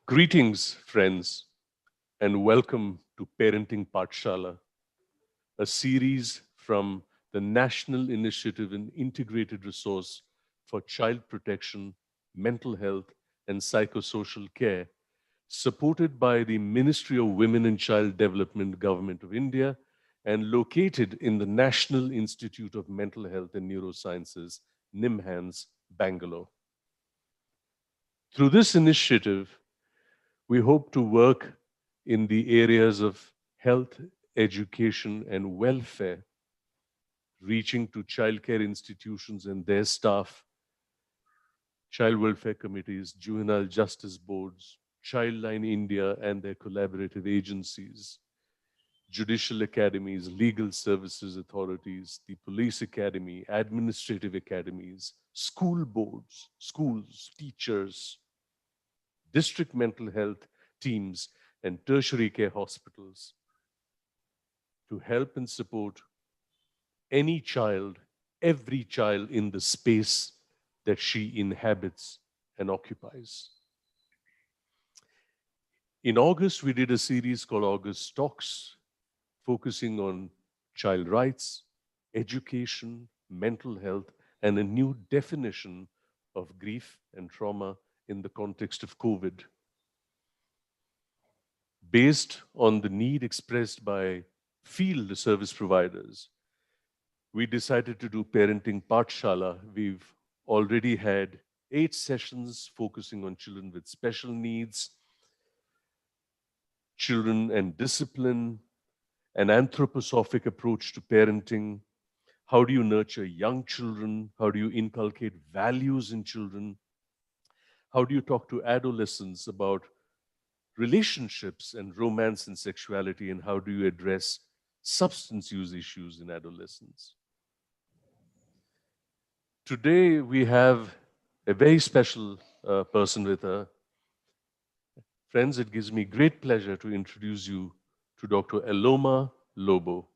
Greetings, friends, and welcome to Parenting Pathshala, a series from the National Initiative in Integrated Resource for Child Protection, Mental Health, and Psychosocial Care, supported by the Ministry of Women and Child Development, Government of India, and located in the National Institute of Mental Health and Neurosciences, NIMHANS, Bangalore. Through this initiative, we hope to work in the areas of health, education, and welfare, reaching to childcare institutions and their staff, child welfare committees, juvenile justice boards, Childline India and their collaborative agencies, judicial academies, legal services authorities, the police academy, administrative academies, school boards, schools, teachers, district mental health teams, and tertiary care hospitals to help and support any child, every child in the space that she inhabits and occupies. In August, we did a series called August Talks, focusing on child rights, education, mental health, and a new definition of grief and trauma in the context of COVID. Based on the need expressed by field service providers, we decided to do Parenting Pathshala. We've already had 8 sessions focusing on children with special needs, children and discipline, an anthroposophic approach to parenting. How do you nurture young children? How do you inculcate values in children? How do you talk to adolescents about relationships and romance and sexuality? And how do you address substance use issues in adolescence? Today, we have a very special person with her. Friends, it gives me great pleasure to introduce you to Dr. Aloma Lobo.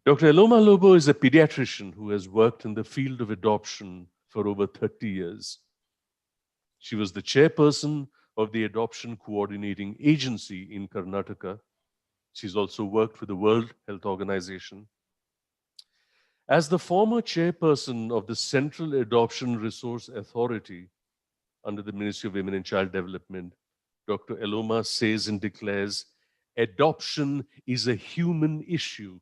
Dr. Aloma Lobo is a pediatrician who has worked in the field of adoption for over 30 years. She was the chairperson of the Adoption Coordinating Agency in Karnataka. She's also worked with the World Health Organization. As the former chairperson of the Central Adoption Resource Authority under the Ministry of Women and Child Development, Dr. Aloma says and declares, adoption is a human issue.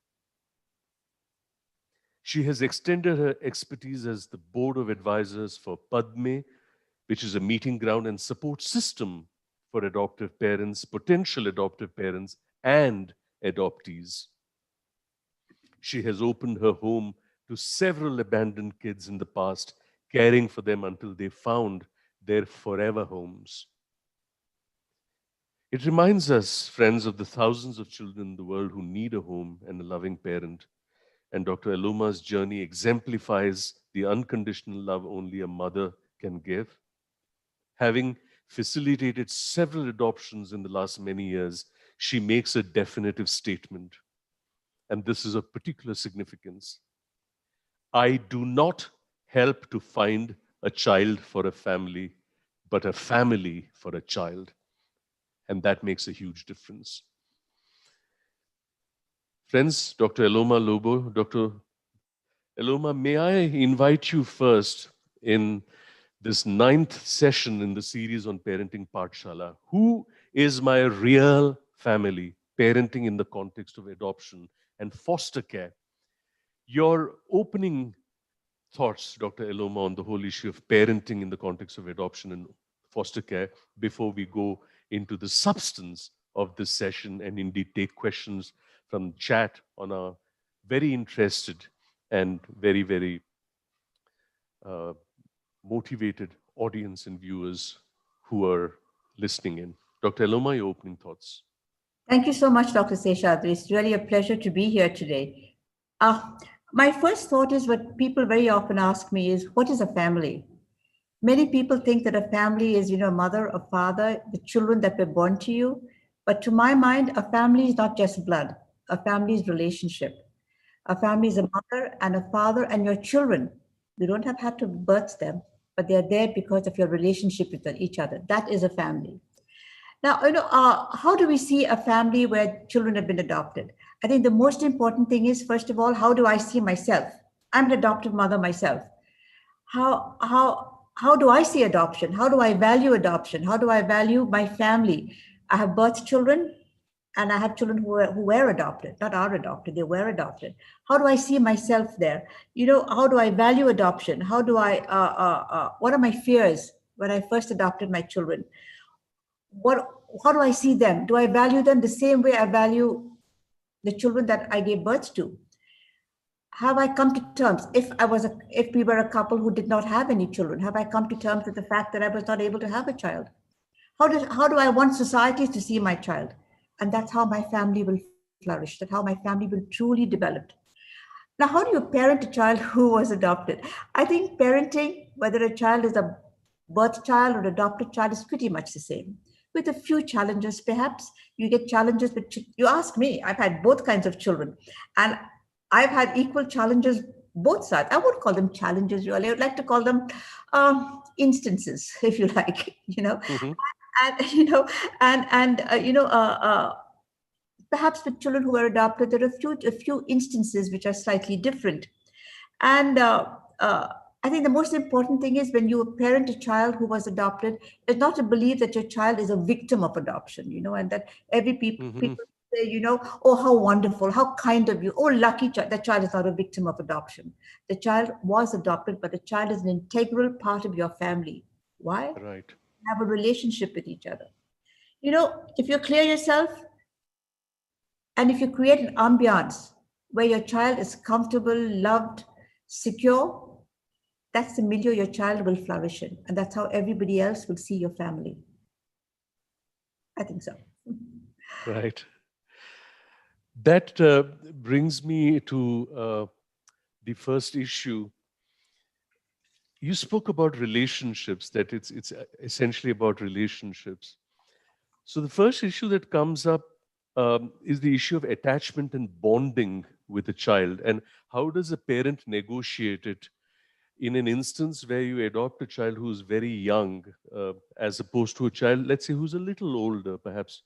She has extended her expertise as the board of advisors for PADME, which is a meeting ground and support system for adoptive parents, potential adoptive parents, and adoptees. She has opened her home to several abandoned kids in the past, caring for them until they found their forever homes. It reminds us, friends, of the thousands of children in the world who need a home and a loving parent. And Dr. Aloma's journey exemplifies the unconditional love only a mother can give. Having facilitated several adoptions in the last many years, she makes a definitive statement. And this is of particular significance. I do not help to find a child for a family, but a family for a child. And that makes a huge difference. Friends, Dr. Aloma Lobo, Dr. Aloma, may I invite you first in this 9th session in the series on Parenting Pathshala. Who is my real family? Parenting in the context of adoption and foster care. Your opening thoughts, Dr. Aloma, on the whole issue of parenting in the context of adoption and foster care before we go into the substance of this session and indeed take questions from chat on our very interested and very, very motivated audience and viewers who are listening in. Dr. Aloma, your opening thoughts. Thank you so much, Dr. Seshadri. It's really a pleasure to be here today. My first thought is what people very often ask me is, what is a family? Many people think that a family is, a mother, a father, the children that were born to you. But to my mind, a family is not just blood. A family is relationship. A family is a mother and a father and your children. You don't have to birth them, but they're there because of your relationship with each other. That is a family. Now, how do we see a family where children have been adopted? I think the most important thing is, first of all, how do I see myself? I'm an adoptive mother myself. How do I see adoption? How do I value adoption? How do I value my family? I have birth children, and I have children who were adopted, not are adopted, they were adopted. How do I see myself there? How do I value adoption? What are my fears when I first adopted my children? what how do I see them? Do I value them the same way I value the children that I gave birth to? Have I come to terms, if we were a couple who did not have any children, have I come to terms with the fact that I was not able to have a child? How do I want societies to see my child? And that's how my family will flourish, that's how my family will truly develop. Now, how do you parent a child who was adopted? I think parenting, whether a child is a birth child or adopted child, is pretty much the same, with a few challenges. Perhaps you get challenges, but you ask me, I've had both kinds of children, and I've had equal challenges both sides. I wouldn't call them challenges really. I would like to call them instances, if you like. Hmm. And perhaps with children who are adopted, there are a few instances which are slightly different. And I think the most important thing is, when you parent a child who was adopted, is not to believe that your child is a victim of adoption, and that every Hmm. people say, oh, how wonderful, how kind of you, oh, lucky child. The child is not a victim of adoption. The child was adopted, but the child is an integral part of your family. Why? Right. Have a relationship with each other. If you clear yourself, and if you create an ambiance where your child is comfortable, loved, secure, that's the milieu your child will flourish in. And that's how everybody else will see your family. I think so. Right. That brings me to the first issue. You spoke about relationships, that it's essentially about relationships. So the first issue that comes up is the issue of attachment and bonding with a child, and how does a parent negotiate it in an instance where you adopt a child who's very young, as opposed to a child, let's say, who's a little older, perhaps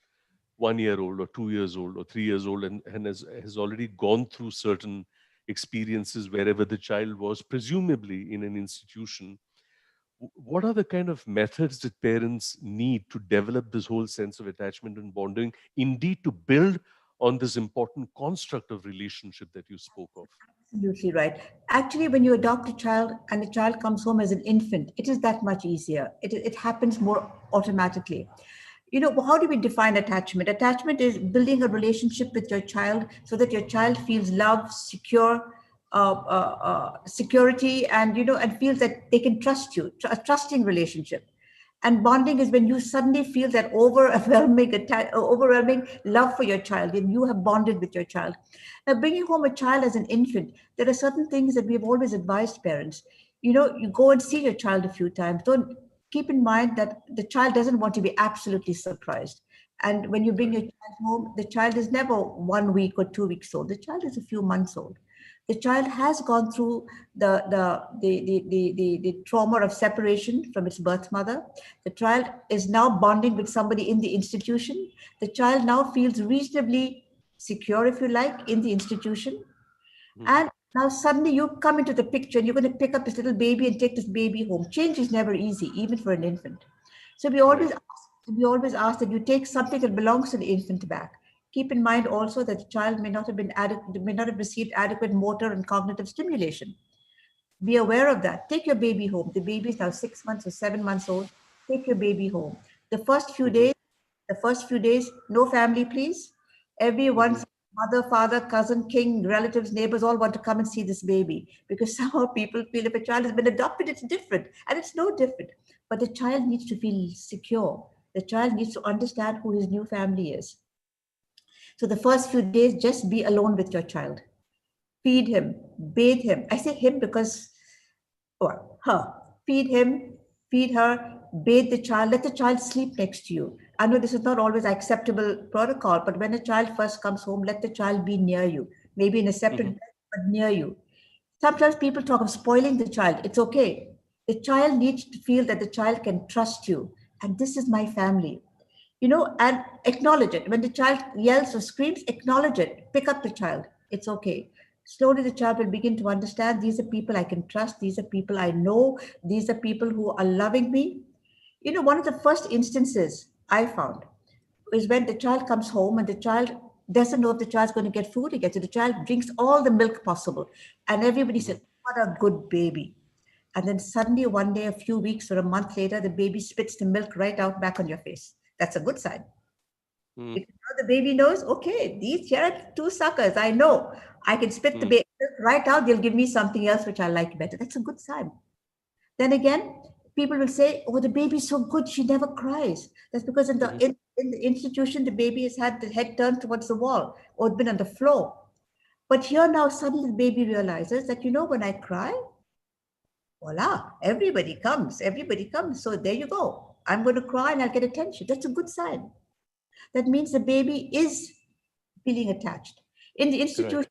1 year old or 2 years old or 3 years old, and has already gone through certain experiences wherever the child was, presumably in an institution. What are the kind of methods that parents need to develop this whole sense of attachment and bonding, indeed to build on this important construct of relationship that you spoke of? Absolutely right. Actually, when you adopt a child and the child comes home as an infant, it is that much easier. It happens more automatically. How do we define attachment? Attachment is building a relationship with your child so that your child feels love, security, and feels that they can trust you, a trusting relationship. And bonding is when you suddenly feel that overwhelming love for your child, and you have bonded with your child. Now, bringing home a child as an infant, there are certain things that we've always advised parents. You go and see your child a few times. Don't Keep in mind that the child doesn't want to be absolutely surprised. And when you bring Right. your child home, the child is never 1 week or 2 weeks old. The child is a few months old. The child has gone through the trauma of separation from its birth mother. The child is now bonding with somebody in the institution. The child now feels reasonably secure, if you like, in the institution. Mhm. And now suddenly you come into the picture and you're going to pick up this little baby and take this baby home. Change is never easy, even for an infant. So Right. we always ask that you take something that belongs to the infant back. Keep in mind also that the child may not have received adequate motor and cognitive stimulation. Be aware of that. Take your baby home. The baby is now 6 months or 7 months old. Take your baby home. The first few Hmm. days, the first few days, no family, please. Hmm. Everyone's mother, father, cousin, king, relatives, neighbors all want to come and see this baby, because somehow people feel if a child has been adopted, it's different. And it's no different. But the child needs to feel secure. The child needs to understand who his new family is. So the first few days, just be alone with your child. Feed him, bathe him. I say him because, or her. Feed him, feed her, bathe the child, let the child sleep next to you. I know this is not always acceptable protocol, but when a child first comes home, let the child be near you, maybe in a separate Hmm. bed, but near you. Sometimes people talk of spoiling the child. It's okay. The child needs to feel that the child can trust you. And this is my family. And acknowledge it. When the child yells or screams, acknowledge it. Pick up the child. It's okay. Slowly, the child will begin to understand these are people I can trust. These are people I know. These are people who are loving me. One of the first instances I found is when the child comes home and the child doesn't know if the child's going to get food again. So the child drinks all the milk possible. And everybody Mhm. says, what a good baby. And then suddenly one day, a few weeks or a month later, the baby spits the milk right out back on your face. That's a good sign. Mm, Because now the baby knows, okay, these here are two suckers. I know I can spit the mm, baby milk right out. They'll give me something else which I like better. That's a good sign. Then again, people will say, "Oh, the baby's so good; she never cries." That's because in the mhm, in the institution, the baby has had the head turned towards the wall or been on the floor. But here now, suddenly the baby realizes that when I cry, voila, everybody comes, everybody comes. So there you go. I'm going to cry and I'll get attention. That's a good sign. That means the baby is feeling attached. In the institution, right.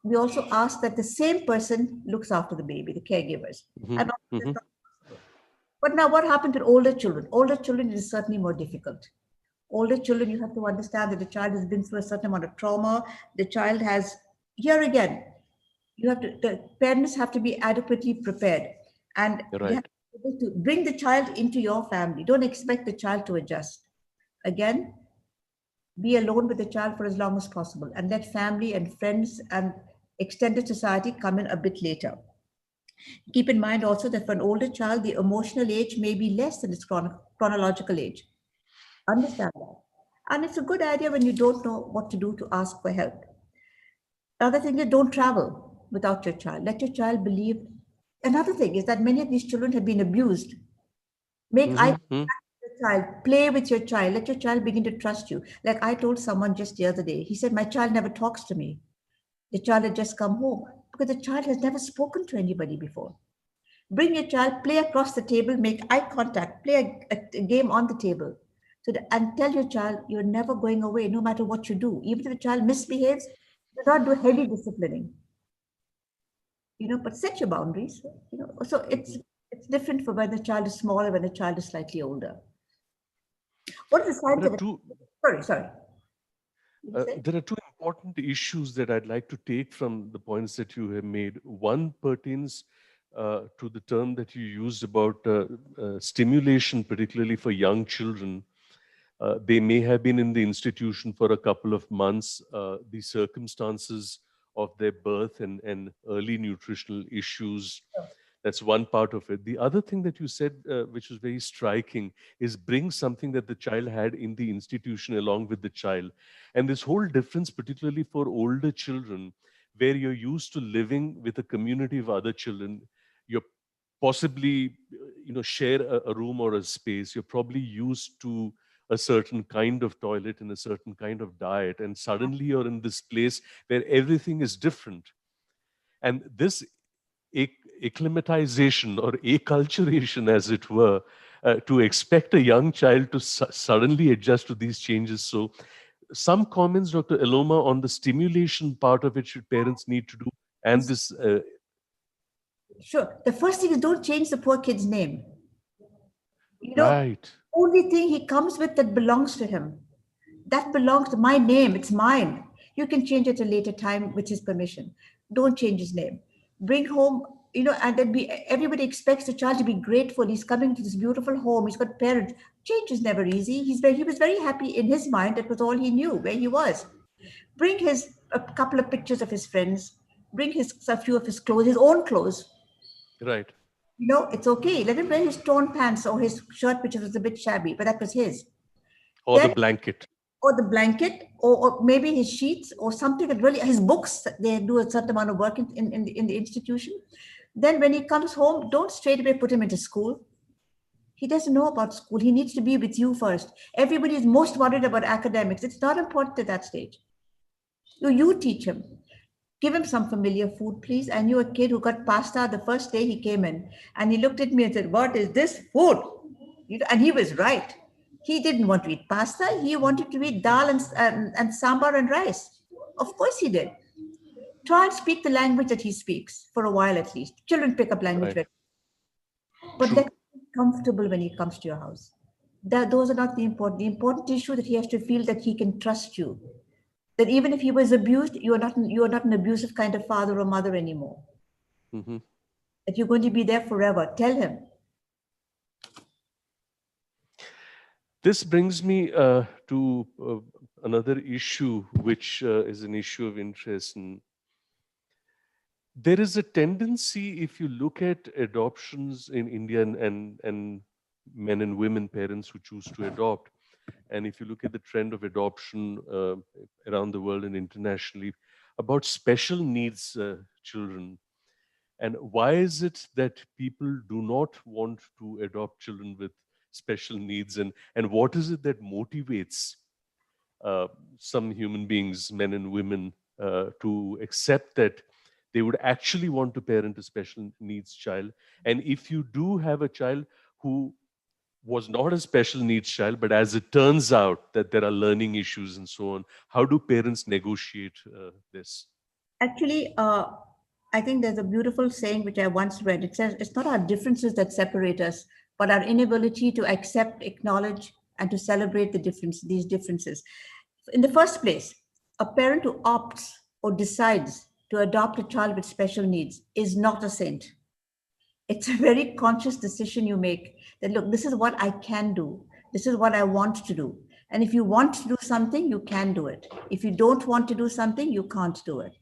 we also ask that the same person looks after the baby, the caregivers. Mhm, And mhm, But now, what happened to older children? Older children is certainly more difficult. Older children, you have to understand that the child has been through a certain amount of trauma. The child has, here again, the parents have to be adequately prepared. And you have right. to be able to bring the child into your family. Don't expect the child to adjust. Again, be alone with the child for as long as possible and let family and friends and extended society come in a bit later. Keep in mind also that for an older child, the emotional age may be less than its chronological age. Understand that. And it's a good idea when you don't know what to do to ask for help. Another thing is don't travel without your child. Let your child believe. Another thing is that many of these children have been abused. Make eye Mhm, mhm, contact with your child, play with your child, let your child begin to trust you. Like I told someone just the other day, he said, my child never talks to me. The child had just come home because the child has never spoken to anybody before. Bring your child, play across the table, make eye contact, play a game on the table. And tell your child you're never going away no matter what you do. Even if the child misbehaves, do not do heavy disciplining, but set your boundaries. So it's mhm. it's different for when the child is smaller, when the child is slightly older. What are the signs There are of two. sorry. You say? There are two important issues that I'd like to take from the points that you have made. One pertains to the term that you used about stimulation, particularly for young children. They may have been in the institution for a couple of months. The circumstances of their birth and early nutritional issues, that's one part of it. The other thing that you said, which was very striking, is bring something that the child had in the institution along with the child. And this whole difference, particularly for older children, where you're used to living with a community of other children, you're possibly, share a room or a space. You're probably used to a certain kind of toilet and a certain kind of diet. And suddenly you're in this place where everything is different. And this acclimatization or acculturation, as it were, to expect a young child to suddenly adjust to these changes. So, some comments, Dr. Aloma, on the stimulation part of it should parents need to do, and Yes, this, sure. The first thing is don't change the poor kid's name. You know, right, only thing he comes with that belongs to him. That belongs to my name. It's mine. You can change it at a later time with his permission. Don't change his name. Bring home, and then everybody expects the child to be grateful. He's coming to this beautiful home. He's got parents. Change is never easy. He was very happy in his mind. That was all he knew where he was. Bring a couple of pictures of his friends. Bring a few of his clothes, his own clothes. right, It's okay. Let him wear his torn pants or his shirt, which was a bit shabby, but that was his. or the Then, blanket, or the blanket, or maybe his sheets, or something that really, his books, they do a certain amount of work in the institution. Then, when he comes home, don't straight away put him into school. He doesn't know about school. He needs to be with you first. Everybody is most worried about academics. It's not important at that stage. You teach him. Give him some familiar food, please. I knew a kid who got pasta the first day he came in, and he looked at me and said, "What is this food?" And he was right. He didn't want to eat pasta. He wanted to eat dal and sambar and rice. Of course he did. Try and speak the language that he speaks for a while at least. Children pick up language right, very, but let true. him be comfortable when he comes to your house. That those are not the important. The important issue that he has to feel that he can trust you. That even if he was abused, you are not an abusive kind of father or mother anymore. Mm-hmm. That you're going to be there forever. Tell him. This brings me to another issue, which is an issue of interest. And there is a tendency, if you look at adoptions in India and men and women parents who choose to adopt, and if you look at the trend of adoption around the world and internationally, about special needs children. And why is it that people do not want to adopt children with special needs? And what is it that motivates uh, some human beings, men and women, to accept that they would actually want to parent a special needs child? And if you do have a child who was not a special needs child, but as it turns out that there are learning issues and so on, how do parents negotiate this? Actually, I think there's a beautiful saying which I once read. It says, it's not our differences that separate us, but our inability to accept, acknowledge, and to celebrate these differences. In the first place, a parent who opts or decides to adopt a child with special needs is not a saint. It's a very conscious decision you make that, look, this is what I can do. This is what I want to do. And if you want to do something, you can do it. If you don't want to do something, you can't do it.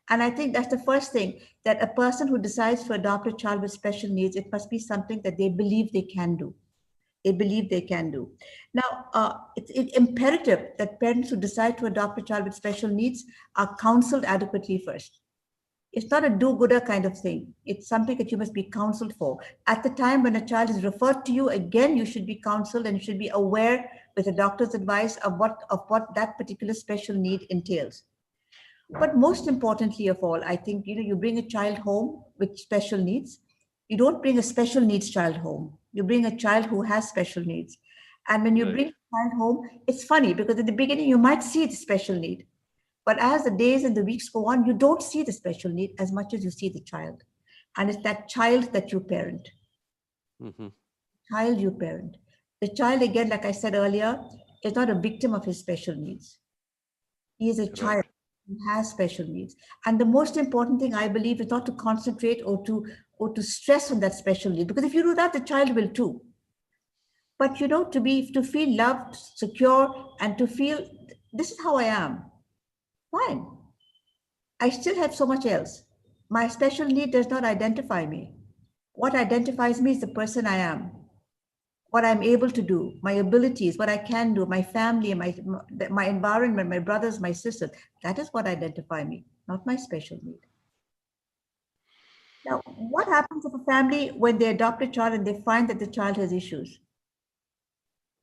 And I think that's the first thing, that a person who decides to adopt a child with special needs, it must be something that they believe they can do. They believe they can do. Now, it's imperative that parents who decide to adopt a child with special needs are counseled adequately first. It's not a do-gooder kind of thing. It's something that you must be counseled for. At the time when a child is referred to you, again, you should be counseled and you should be aware with a doctor's advice of what that particular special need entails. But most importantly of all, I think, you bring a child home with special needs. You don't bring a special needs child home. You bring a child who has special needs. And when you Right. bring a child home, it's funny because at the beginning you might see the special need. But as the days and the weeks go on, you don't see the special need as much as you see the child. And it's that child that you parent. Mm-hmm. Child you parent. The child, again, like I said earlier, is not a victim of his special needs. He is a child Right. who has special needs. And the most important thing, I believe, is not to concentrate or to stress on that special need. Because if you do that, the child will too. But to feel loved, secure, and to feel this is how I am. Fine. I still have so much else. My special need does not identify me. What identifies me is the person I am, what I'm able to do, my abilities, what I can do, my family, my environment, my brothers, my sisters. That is what identify me, not my special need. Now, what happens if a family, when they adopt a child and they find that the child has issues?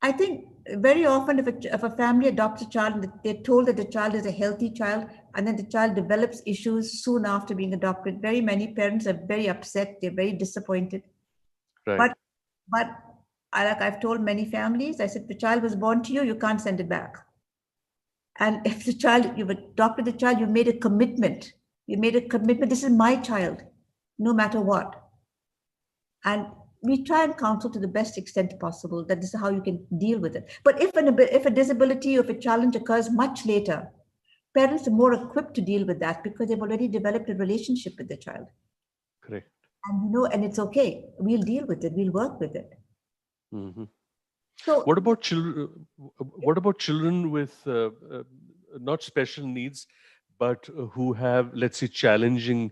I think very often if a family adopts a child and they're told that the child is a healthy child and then the child develops issues soon after being adopted, very many parents are very upset, they're very disappointed. Right. But like I've told many families, I said, the child was born to you, you can't send it back. And if you've adopted the child, you've made a commitment. You made a commitment, this is my child, no matter what. And we try and counsel to the best extent possible that this is how you can deal with it. But if a disability or if a challenge occurs much later, parents are more equipped to deal with that because they've already developed a relationship with the child. Correct. And it's okay. We'll deal with it. We'll work with it. Mm-hmm. So, What about children? What about children with not special needs, but who have, let's say, challenging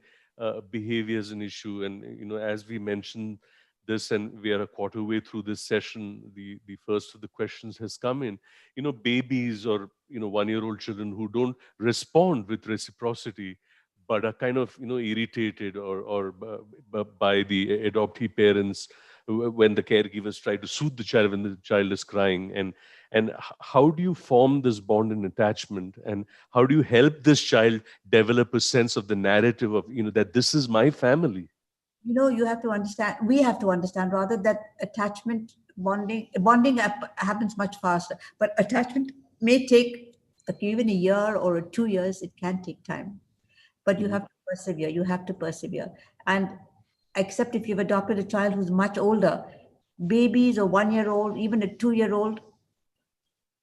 behavior as an issue? And as we mentioned this, and we are a quarter way through this session, the first of the questions has come in. Babies or 1-year-old children who don't respond with reciprocity, but are kind of irritated or by the adoptee parents when the caregivers try to soothe the child when the child is crying, and how do you form this bond and attachment, and how do you help this child develop a sense of the narrative of that this is my family? you have to understand, we have to understand rather, that bonding happens much faster, but attachment may take even a year or 2 years. It can take time, but you Mhm. have to persevere. You have to persevere. And except if you've adopted a child who's much older, babies or 1-year-old, even a 2-year-old,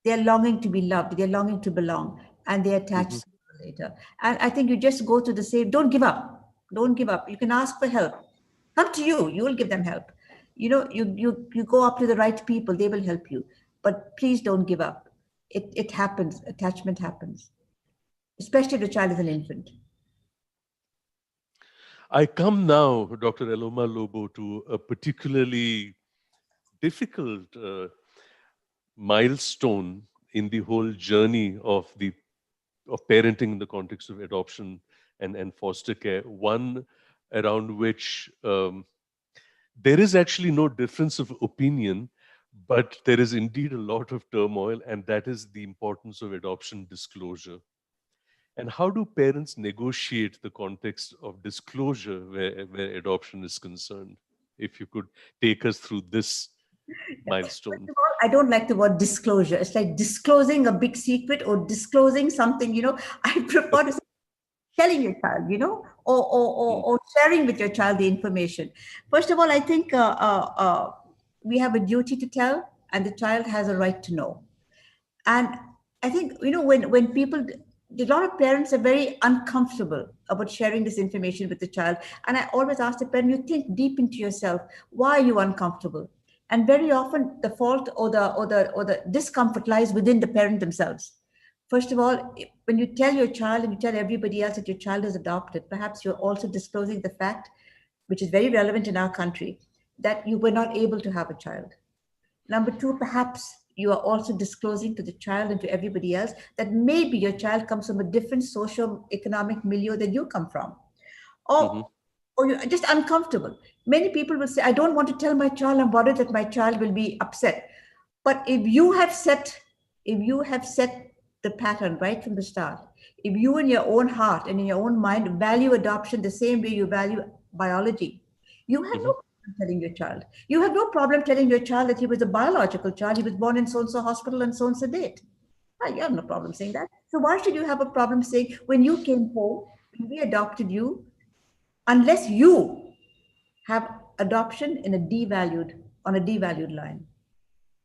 they're longing to be loved, they're longing to belong, and they attach Hmm. sooner or later. And I think you just go to the same, don't give up. Don't give up. You can ask for help. Come to you, you will give them help. You go up to the right people, they will help you. But please don't give up. It happens, attachment happens, especially if the child is an infant. I come now, Dr. Aloma Lobo, to a particularly difficult milestone in the whole journey of parenting in the context of adoption and foster care. One around which there is actually no difference of opinion, but there is indeed a lot of turmoil, and that is the importance of adoption disclosure. And how do parents negotiate the context of disclosure where adoption is concerned? If you could take us through this Yeah. First milestone. of all, I don't like the word disclosure. It's like disclosing a big secret or disclosing something, I prefer to say telling your child, Mm. or sharing with your child the information. First of all, I think we have a duty to tell, and the child has a right to know. And I think, when people, a lot of parents are very uncomfortable about sharing this information with the child. And I always ask the parent, you think deep into yourself, why are you uncomfortable? And very often the fault or the discomfort lies within the parent themselves. First of all, when you tell your child and you tell everybody else that your child is adopted, perhaps you're also disclosing the fact, which is very relevant in our country, that you were not able to have a child. Number two, perhaps you are also disclosing to the child and to everybody else that maybe your child comes from a different social economic milieu than you come from. Hmm. Or you're just uncomfortable. Many people will say, I don't want to tell my child, I'm worried that my child will be upset. But if you have set the pattern right from the start, if you in your own heart and in your own mind value adoption the same way you value biology, you have Hmm. no problem telling your child. You have no problem telling your child that he was a biological child, he was born in so and so hospital and so and so date. You have no problem saying that. So why should you have a problem saying when you came home, when we adopted you, unless you have adoption in a devalued on a devalued line?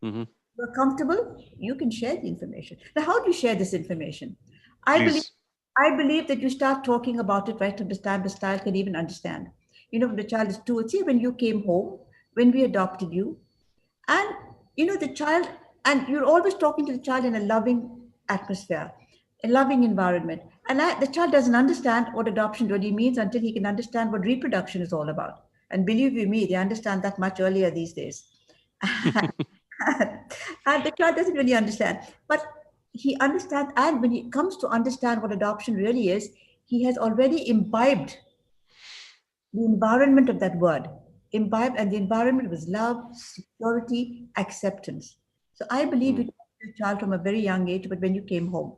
Hmm. You're comfortable, you can share the information. Now, how do you share this information? I believe Please. I believe that you start talking about it right from the time the child can even understand. When the child is 2, say when you came home, when we adopted you, and the child, and you're always talking to the child in a loving atmosphere, a loving environment. And the child doesn't understand what adoption really means until he can understand what reproduction is all about. And believe you me, they understand that much earlier these days. And the child doesn't really understand, but he understands. And when he comes to understand what adoption really is, he has already imbibed the environment of that word. Imbibed, and the environment was love, security, acceptance. So I believe you Mm. taught your child from a very young age, but when you came home.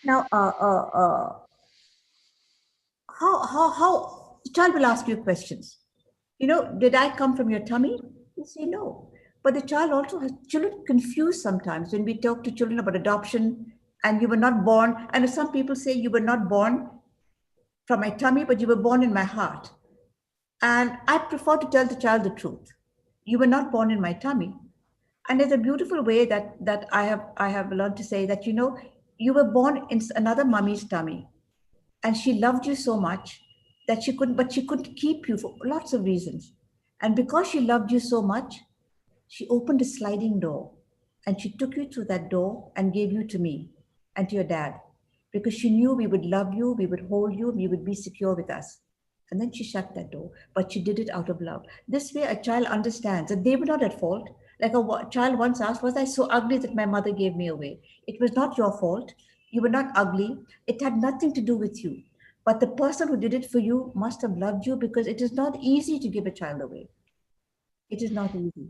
Now, how the child will ask you questions. Did I come from your tummy? You say no. But the child also has children confused sometimes when we talk to children about adoption and you were not born. And some people say you were not born from my tummy, but you were born in my heart. And I prefer to tell the child the truth. You were not born in my tummy. And there's a beautiful way that I have learned to say that you were born in another mummy's tummy, and she loved you so much that she couldn't keep you for lots of reasons. And because she loved you so much, she opened a sliding door and she took you through that door and gave you to me and to your dad, because she knew we would love you, we would hold you, we would be secure with us. And then she shut that door, but she did it out of love. This way a child understands that they were not at fault. Like a child once asked, was I so ugly that my mother gave me away? It was not your fault. You were not ugly. It had nothing to do with you. But the person who did it for you must have loved you, because it is not easy to give a child away. It is not easy.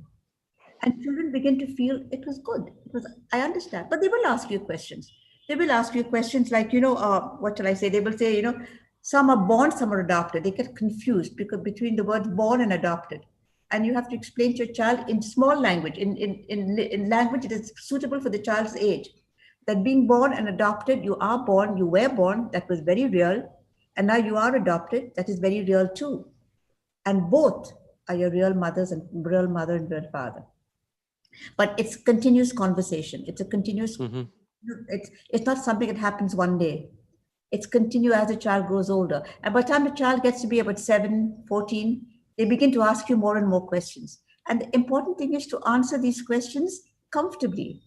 And children begin to feel it was good. It was, I understand. But they will ask you questions. They will ask you questions like, what shall I say? They will say, some are born, some are adopted. They get confused because between the words born and adopted. And you have to explain to your child in small language, in language that is suitable for the child's age, that being born and adopted, you are born, you were born, that was very real. And now you are adopted, that is very real too. And both are your real mothers and real mother and real father. But it's continuous conversation. It's a continuous, Mhm. it's not something that happens one day. It's continue as the child grows older. And by the time the child gets to be about 7, 14, they begin to ask you more and more questions. And the important thing is to answer these questions comfortably.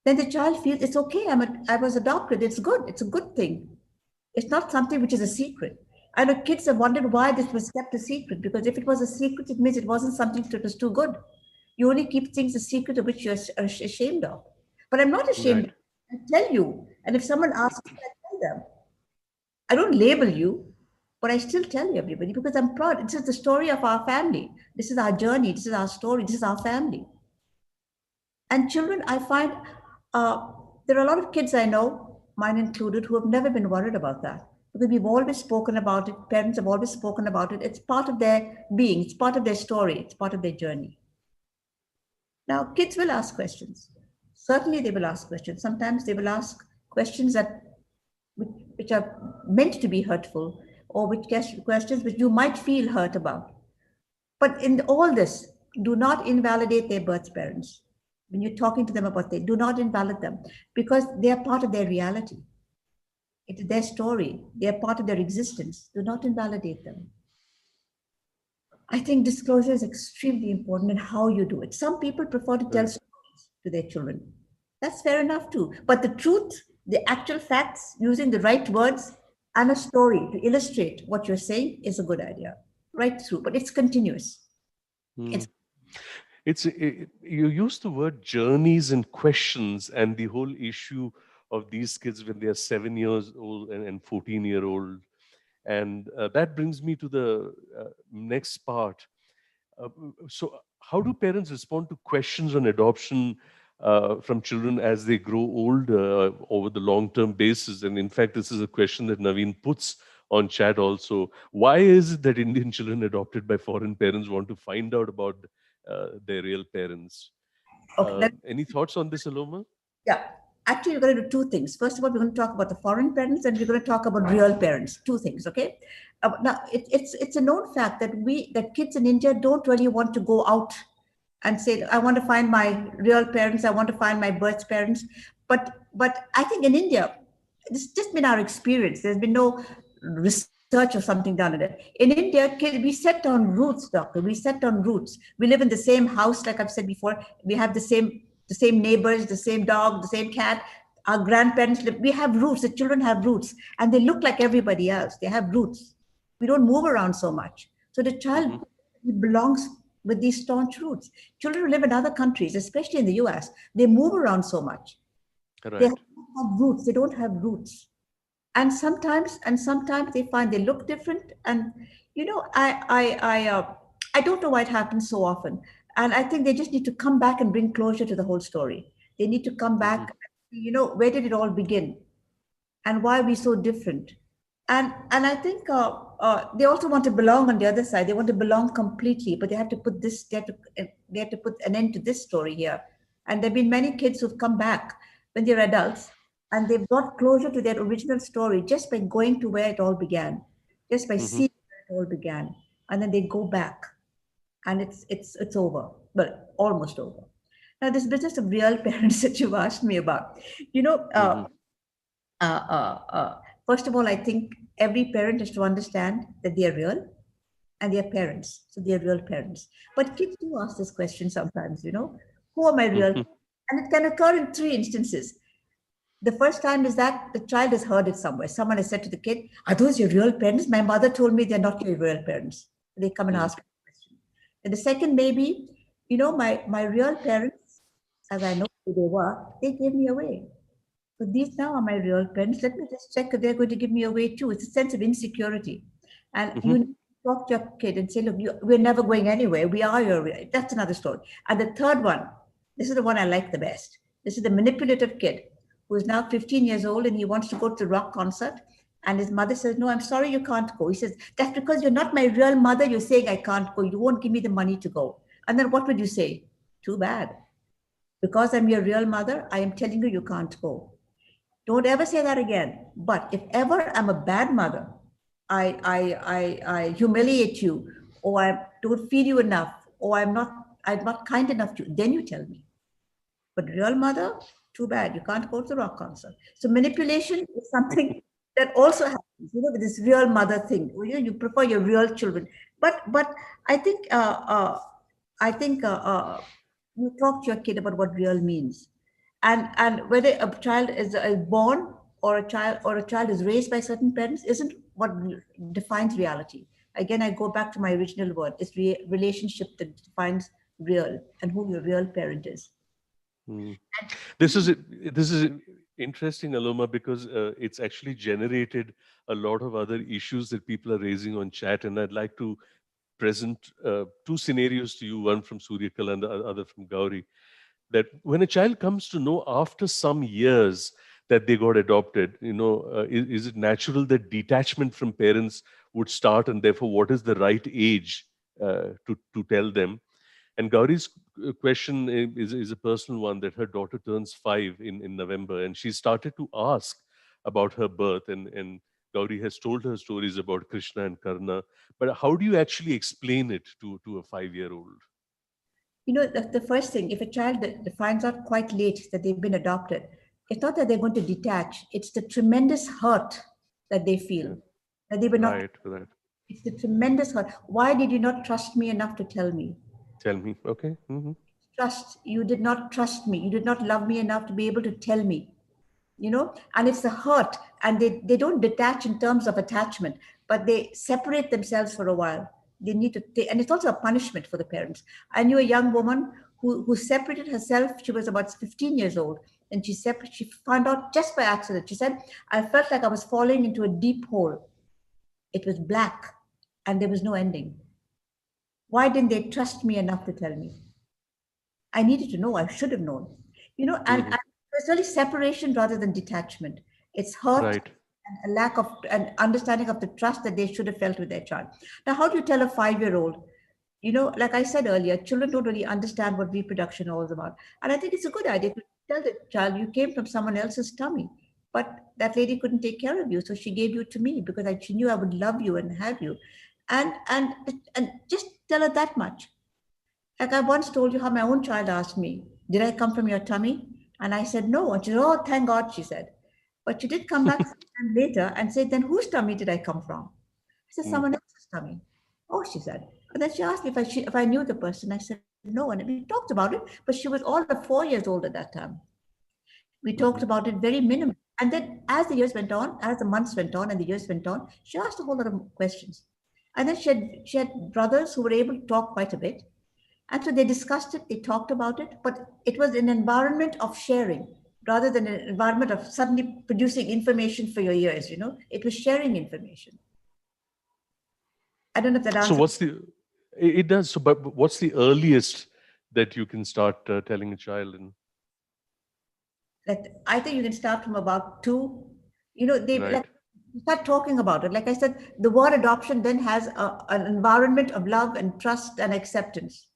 Then the child feels it's okay. I was adopted. It's good. It's a good thing. It's not something which is a secret. I know kids have wondered why this was kept a secret, because if it was a secret, it means it wasn't something that was too good. You only keep things a secret of which you're ashamed of. But I'm not ashamed. Right. I tell you. And if someone asks me, I tell them. I don't label you, but I still tell you everybody because I'm proud. This is the story of our family. This is our journey. This is our story. This is our family. And children, I find uh, there are a lot of kids I know, mine included, who have never been worried about that. Because we've always spoken about it, parents have always spoken about it. It's part of their being, it's part of their story, it's part of their journey. Now, kids will ask questions. Certainly, they will ask questions. Sometimes they will ask questions which are meant to be hurtful, or questions which you might feel hurt about. But in all this, do not invalidate their birth parents. When you're talking to them about they do not invalidate them, because they are part of their reality. It is their story. They are part of their existence. Do not invalidate them. I think disclosure is extremely important in how you do it. Some people prefer to tell Right. stories to their children. That's fair enough too. But the truth, the actual facts, using the right words and a story to illustrate what you're saying is a good idea. Right through, but it's continuous. It's Mm. You use the word journeys and questions, and the whole issue of these kids when they are 7 years old and 14-year-old. And that brings me to the next part. So, how do parents respond to questions on adoption from children as they grow older over the long term basis? And in fact, this is a question that Naveen puts on chat also. Why is it that Indian children adopted by foreign parents want to find out about their real parents? okay. Any thoughts on this, Aloma? Yeah, actually, we're going to do two things. First of all, we're going to talk about the foreign parents, and we're going to talk about real parents. Two things, okay? Now, it's a known fact that kids in India don't really want to go out and say, "I want to find my real parents. I want to find my birth parents." But I think in India, it's just been our experience. There's been no research or something done in it. In India, we set on roots, doctor. We set on roots. We live in the same house, like I've said before. We have the same neighbors, the same dog, the same cat. Our grandparents live. We have roots. The children have roots, and they look like everybody else. They have roots. We don't move around so much. So the Hmm. child belongs with these staunch roots. Children who live in other countries, especially in the US, they move around so much. They have Right. roots. They don't have roots. And sometimes they find they look different. And I don't know why it happens so often. And I think they just need to come back and bring closure to the whole story. They need to come Hmm. back. Where did it all begin? And why are we so different? And I think they also want to belong on the other side. They want to belong completely, but they have to put this. They have to put an end to this story here. And there've been many kids who've come back when they're adults, and they've got closure to their original story just by going to where it all began, just by Hmm. seeing where it all began, and then they go back, and it's over. Well, almost over. Now, this business of real parents that you've asked me about, you know. Hmm. Uh, uh, uh, First of all, I think every parent has to understand that they are real and they are parents. So they are real parents. But kids do ask this question sometimes, who are my real? Hmm. And it can occur in three instances. The first time is that the child has heard it somewhere. Someone has said to the kid, "Are those your real parents? My mother told me they're not your real parents." They come and Hmm. ask the question. And the second may be, my real parents, as I know who they were, they gave me away. So these now are my real parents. Let me just check if they're going to give me away too. It's a sense of insecurity. And Hmm. you need to talk to your kid and say, look, we're never going anywhere. We are your real. That's another story. And the third one, this is the one I like the best. This is the manipulative kid who is now 15 years old and he wants to go to the rock concert. And his mother says, "No, I'm sorry, you can't go." He says, "That's because you're not my real mother. You're saying I can't go. You won't give me the money to go." And then what would you say? Too bad. Because I'm your real mother, I am telling you, you can't go. Don't ever say that again. But if ever I'm a bad mother, I humiliate you, or I don't feed you enough, or I'm not kind enough to you, then you tell me. But real mother, too bad, you can't go to the rock concert. So manipulation is something that also happens, with this real mother thing. You prefer your real children, but I think I think you talk to your kid about what real means, and whether a child is born or a child is raised by certain parents isn't what defines reality. Again, I go back to my original word. It's relationship that defines real and who your real parent is. Mm. This is interesting, Aloma, because it's actually generated a lot of other issues that people are raising on chat, and I'd like to present two scenarios to you, one from Suryakala and the other from Gauri. That when a child comes to know after some years that they got adopted, is it natural that detachment from parents would start, and therefore, what is the right age to tell them? And Gauri's question is a personal one, that her daughter turns 5 in November, and she started to ask about her birth, and Gauri has told her stories about Krishna and Karna. But how do you actually explain it to a 5-year-old? The first thing, if a child finds out quite late that they've been adopted, it's not that they're going to detach, it's the tremendous hurt that they Yeah. feel that they were not. Right, right. It's the tremendous hurt. Why did you not trust me enough to tell me? Tell me. Okay. Trust. You did not trust me. You did not love me enough to be able to tell me. And it's the hurt, and they don't detach in terms of attachment, but they separate themselves for a while. They need to take, and it's also a punishment for the parents. I knew a young woman who separated herself. She was about 15 years old, and she found out just by accident. She said, I felt like I was falling into a deep hole. It was black and there was no ending. Why didn't they trust me enough to tell me? I needed to know. I should have known. And Hmm. it's really separation rather than detachment. It's hurt Right. and a lack of an understanding of the trust that they should have felt with their child. Now, how do you tell a 5-year-old? Like I said earlier, children don't really understand what reproduction is all about. And I think it's a good idea to tell the child you came from someone else's tummy, but that lady couldn't take care of you, so she gave you to me because she knew I would love you and have you, and just tell her that much. Like I once told you how my own child asked me, did I come from your tummy? And I said, no. And she said, oh, thank God, she said. But she did come back sometime later and say, then whose tummy did I come from? I said, Mm. someone else's tummy. Oh, she said. And then she asked me if I knew the person. I said, no. And we talked about it, but she was all of 4 years old at that time. We talked Mhm. about it very minimally. And then as the years went on, as the months went on and the years went on, she asked a whole lot of questions. And then she had brothers who were able to talk quite a bit. And so they discussed it, they talked about it, but it was an environment of sharing rather than an environment of suddenly producing information for your ears. It was sharing information. I don't know if that So answers. what's the? It does. So, but what's the earliest that you can start telling a child? And That I think you can start from about 2. They right. like start talking about it. Like I said, the word adoption then has an environment of love and trust and acceptance.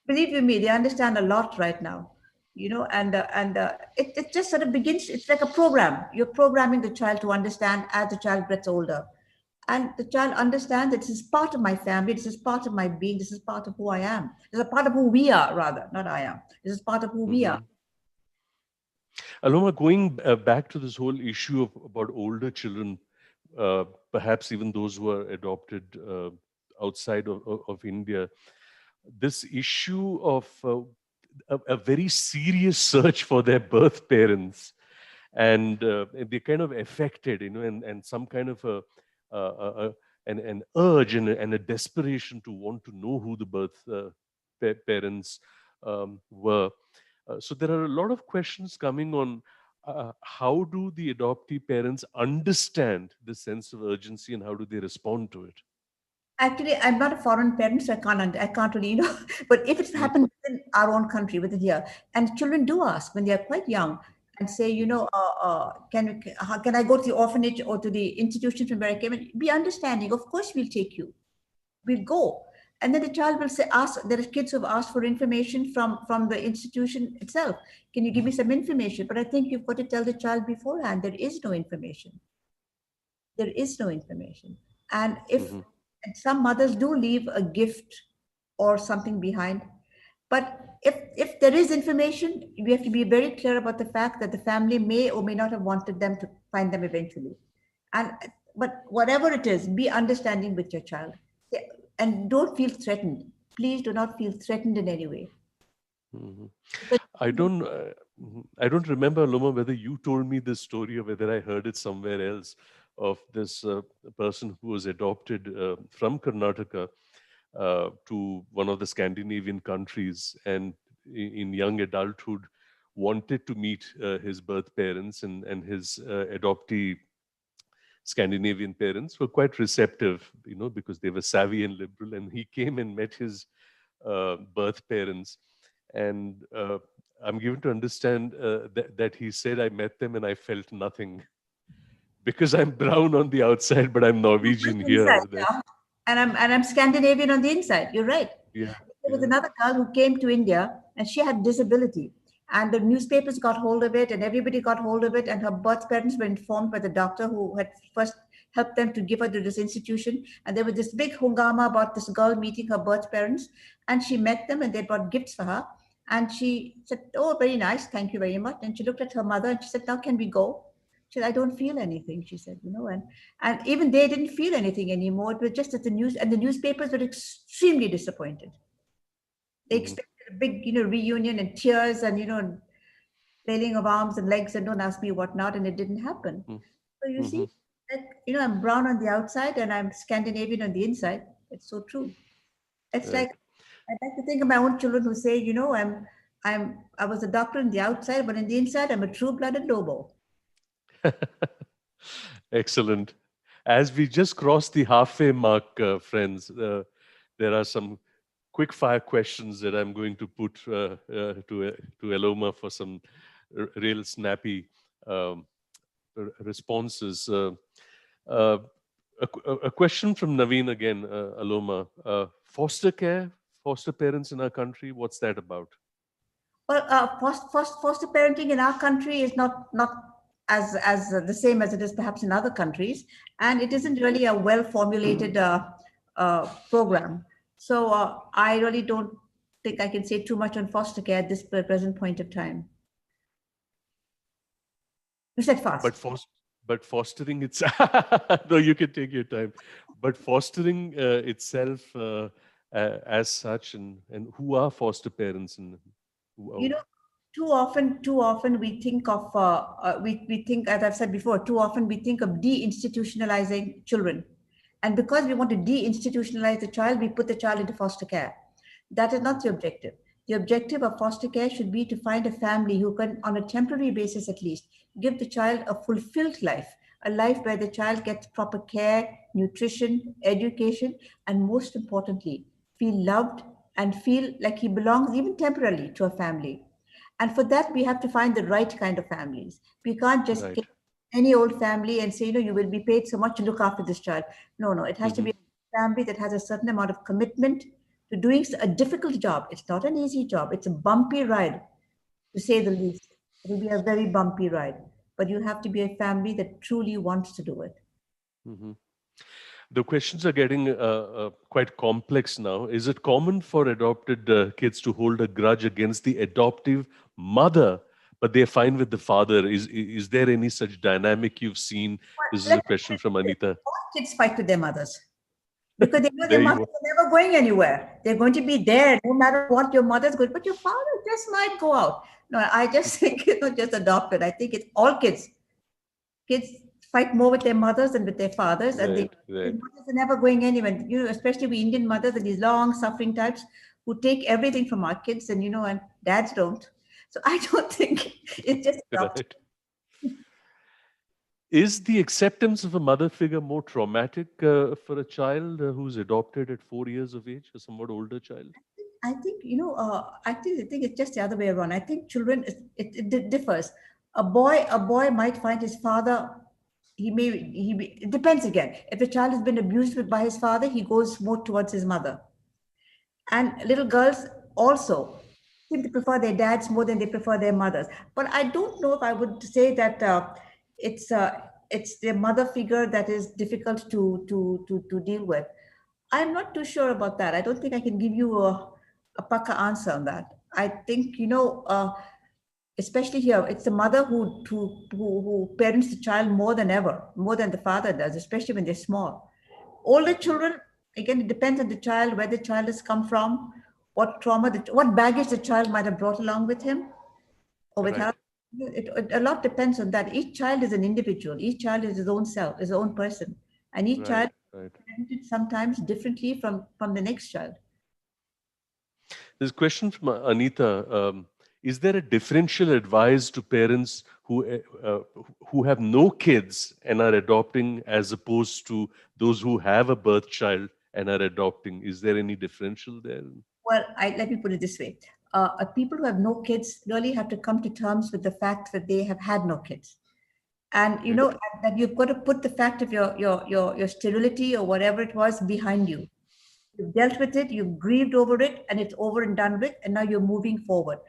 Believe you me, they understand a lot right now. It just sort of begins. It's like a program. You're programming the child to understand as the child gets older, and the child understands that this is part of my family. This is part of my being. This is part of who I am. This is a part of who we are, rather, not I am. This is part of who we are. Hmm. Aloma, going back to this whole issue of about older children, perhaps even those who are adopted outside of India, this issue of a very serious search for their birth parents, and they're kind of affected, and some kind of an urge and a desperation to want to know who the birth parents were. So there are a lot of questions coming on how do the adoptee parents understand this sense of urgency, and how do they respond to it? Actually, I'm not a foreign parent, so I can't really. But if it's Mm. happened within our own country, within here, and children do ask when they are quite young and say, Mhm. can I go to the orphanage or to the institution from where I came? And be understanding. Of course, we'll take you. We'll go. And then the child will say, ask. There are kids who have asked for information from the institution itself. Can you give me some information? But I think you've got to tell the child beforehand there is no information. There is no information. And if Mhm. And some mothers do leave a gift or something behind. But if there is information, we have to be very clear about the fact that the family may or may not have wanted them to find them eventually. And but whatever it is, be understanding with your child. Yeah, and don't feel threatened. Please do not feel threatened in any way. Mhm. Because I don't, I don't remember, Loma, whether you told me this story or whether I heard it somewhere else of this person who was adopted from Karnataka to one of the Scandinavian countries, and in young adulthood wanted to meet his birth parents, and his adoptee Scandinavian parents were quite receptive, because they were savvy and liberal. And he came and met his birth parents. And I'm given to understand that he said, I met them and I felt nothing because I'm brown on the outside, but I'm Norwegian inside, here. That, yeah. And I'm Scandinavian on the inside. You're right. yeah, There was yeah. another girl who came to India and she had disability. And the newspapers got hold of it and everybody got hold of it. And her birth parents were informed by the doctor who had first helped them to give her to this institution. And there was this big hungama about this girl meeting her birth parents. And she met them and they brought gifts for her. And she said, oh, very nice. Thank you very much. And she looked at her mother and she said, now can we go? She said, I don't feel anything, she said, and even they didn't feel anything anymore. It was just that the newspapers were extremely disappointed. They Hmm. expected a big, reunion and tears and, flailing of arms and legs and don't ask me what not, and it didn't happen. So you Hmm. see, that, I'm brown on the outside and I'm Scandinavian on the inside. It's so true. It's like Right. I like to think of my own children who say, I was a doctor on the outside, but on the inside, I'm a true-blooded Lobo. Excellent. As we just crossed the halfway mark, friends, there are some quick fire questions that I'm going to put to Aloma for some real snappy um, responses. Uh, a question from Naveen again, Aloma. Foster care, foster parents in our country, what's that about? Well, foster parenting in our country is not as the same as it is perhaps in other countries, and it Mhm. isn't really a well formulated program. So I really don't think I can say too much on foster care at this present point of time. You said But fast. but fostering it's no, you can take your time. But fostering itself as such, and who are foster parents, and who You are, know, too often we think of we think, as I've said before, too often we think of deinstitutionalizing children, and because we want to deinstitutionalize the child, we put the child into foster care. That is Mhm. not the objective. The objective of foster care should be to find a family who can, on a temporary basis at least, give the child a fulfilled life, a life where the child gets proper care, nutrition, education, and most importantly, feel loved and feel like he belongs even temporarily to a family. And for that, we have to find the right kind of families. We can't just Right. take any old family and say, you will be paid so much to look after this child. No, no, it has to Hmm. be a family that has a certain amount of commitment to doing a difficult job. It's not an easy job. It's a bumpy ride, to say the least. It will be a very bumpy ride. But you have to be a family that truly wants to do it. Hmm. The questions are getting quite complex now. Is it common for adopted kids to hold a grudge against the adoptive mother, but they're fine with the father? Is there any such dynamic you've seen? This is Let a me question put it from this way. Anita. All kids fight with their mothers because they know their There you mothers go. are never going anywhere. They're going to be there no matter what your mother's going. But your father just might go out. No, I just think it's not just adopted. I think it's all kids. Kids fight more with their mothers than with their fathers, and Right, their right. mothers are never going anywhere. Especially we Indian mothers and these long suffering types who take everything from our kids, and dads don't. So I don't think it's just adopted. Right. Is the acceptance of a mother figure more traumatic for a child who's adopted at 4 years of age, a somewhat older child? I think it's just the other way around. I think children, it differs. A boy might find his father. It depends again. If the child has been abused by his father, he goes more towards his mother. And little girls also seem to prefer their dads more than they prefer their mothers. But I don't know if I would say that it's their mother figure that is difficult to deal with. I'm not too sure about that. I don't think I can give you a paka answer on that. I think, especially here, it's the mother who parents the child more than ever, more than the father does, especially when they're small. Older children, again, it depends on the child, where the child has come from, what trauma, what baggage the child might have brought along with him or with her. Right. A lot depends on that. Each child is an individual. Each child is his own self, his own person, and each Right. child Right. is parented sometimes differently from the next child. There's a question from Anita. Is there a differential advice to parents who have no kids and are adopting, as opposed to those who have a birth child and are adopting? Is there any differential there? Well, let me put it this way: people who have no kids really have to come to terms with the fact that they have had no kids, and Right. that you've got to put the fact of your sterility or whatever it was behind you. You've dealt with it, you've grieved over it, and it's over and done with, and now you're moving forward.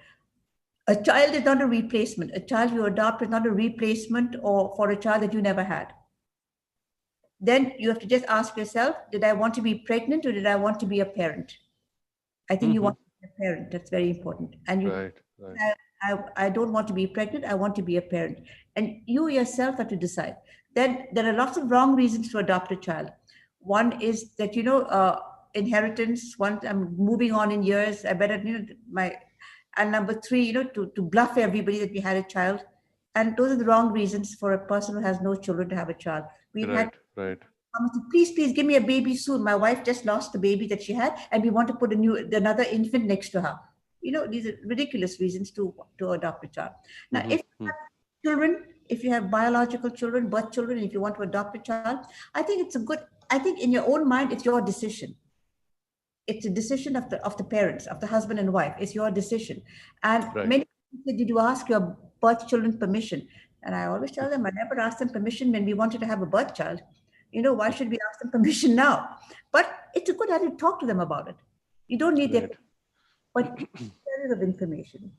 A child is not a replacement. A child you adopt is not a replacement or for a child that you never had. Then you have to just ask yourself, did I want to be pregnant or did I want to be a parent? I think you Hmm. want to be a parent. That's very important. And Right. Right. I don't want to be pregnant. I want to be a parent. And you yourself have to decide. Then there are lots of wrong reasons to adopt a child. One is that, inheritance. One, I'm moving on in years. I better, and number three, to bluff everybody that we had a child. And those are the wrong reasons for a person who has no children to have a child. We've had Right. Right. please, please give me a baby soon. My wife just lost the baby that she had, and we want to put another infant next to her. These are ridiculous reasons to adopt a child. Now, if you Hmm. have children, if you have biological children, birth children, if you want to adopt a child, I think it's a good. I think in your own mind, it's your decision. It's a decision of the parents, of the husband and wife. It's your decision. And Right. many people say, did you ask your birth children permission? And I always tell them, I never asked them permission when we wanted to have a birth child. Why should we ask them permission now? But it's a good idea to talk to them about it. You don't need their, Right. but there is of information.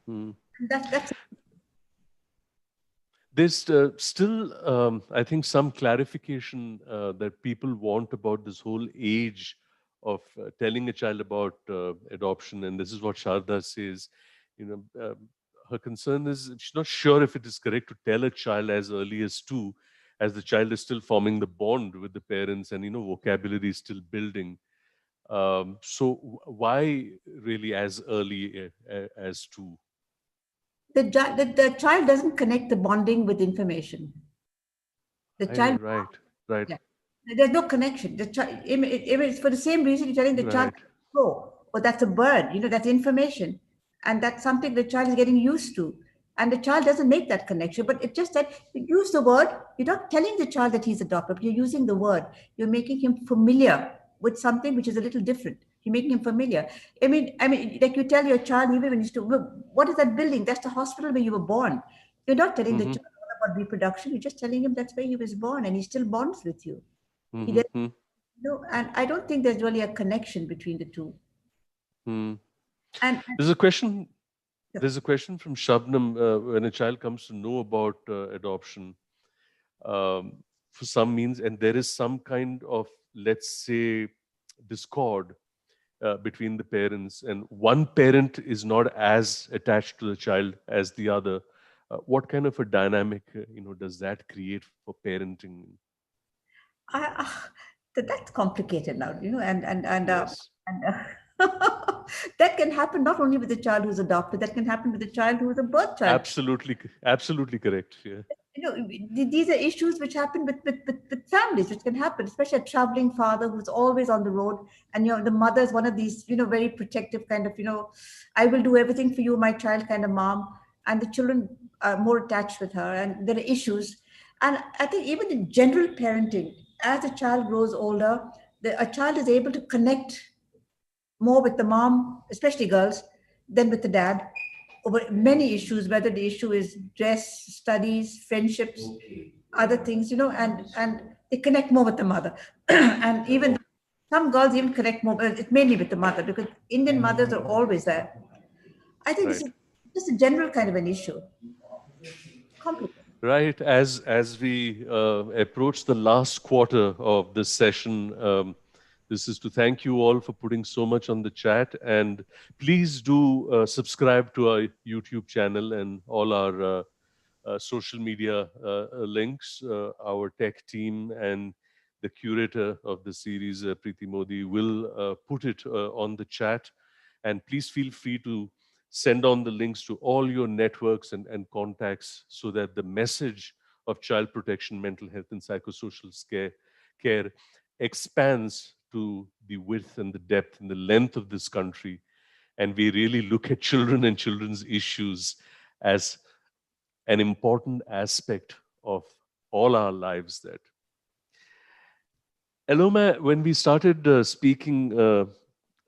Hmm. And that's There's still, I think, some clarification that people want about this whole age of telling a child about adoption. And this is what Sharda says. You know, her concern is she's not sure if it is correct to tell a child as early as 2, as the child is still forming the bond with the parents and, vocabulary is still building. Why really as early as 2? the child doesn't connect the bonding with information. The child, Right, right, yeah. There's no connection. The child, it's for the same reason you're telling the child, right. go, or that's a bird, that's information. And that's something the child is getting used to. And the child doesn't make that connection, but it's just that you use the word, you're not telling the child that he's adopted, you're using the word. You're making him familiar with something which is a little different. You're making him familiar. I mean, like you tell your child, even when you still, what is that building? That's the hospital where you were born. You're not telling the Mm-hmm. child about reproduction. You're just telling him that's where he was born, and he still bonds with you. He does, Mm-hmm. and I don't think there's really a connection between the two. Hmm. And There's a question. yeah, There's a question from Shabnam. When a child comes to know about adoption, for some means, and there is some kind of, let's say, discord between the parents, and one parent is not as attached to the child as the other. What kind of a dynamic, does that create for parenting? that's complicated now, Yes, and that can happen not only with the child who's adopted. That can happen with the child who is a birth child. absolutely, absolutely correct. Yeah. These are issues which happen with families, which can happen, especially a traveling father who's always on the road. And, the mother is one of these, very protective kind of, I will do everything for you, my child kind of mom. And the children are more attached with her, and there are issues. And I think even in general parenting, as a child grows older, a child is able to connect more with the mom, especially girls, than with the dad over many issues, whether the issue is dress, studies, friendships, other things, and they connect more with the mother. And Right. even some girls even connect more, but it's mainly with the mother because Indian mothers are always there. I think this Right. is just a general kind of an issue. Complicated. Right. As we approach the last quarter of this session, This is to thank you all for putting so much on the chat. And please do subscribe to our YouTube channel and all our social media links. Our tech team and the curator of the series, Preeti Modi, will put it on the chat. And please feel free to send on the links to all your networks and contacts so that the message of child protection, mental health, and psychosocial care expands to the width and the depth and the length of this country. And we really look at children and children's issues as an important aspect of all our lives. That Aloma, when we started speaking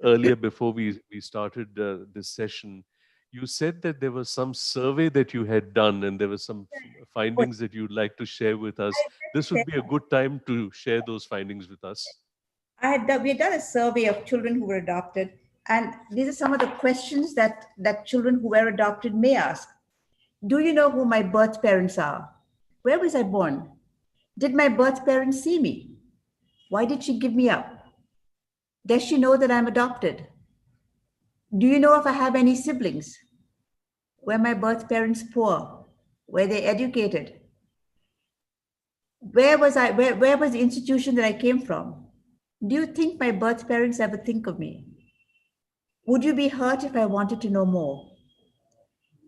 earlier before we started this session, you said that there was some survey that you had done and there were some findings that you'd like to share with us. This would be a good time to share those findings with us. We had done a survey of children who were adopted, and these are some of the questions that children who were adopted may ask. Do you know who my birth parents are? Where was I born? Did my birth parents see me? Why did she give me up? Does she know that I'm adopted? Do you know if I have any siblings? Were my birth parents poor? Were they educated? Where was the institution that I came from? Do you think my birth parents ever think of me? Would you be hurt if I wanted to know more?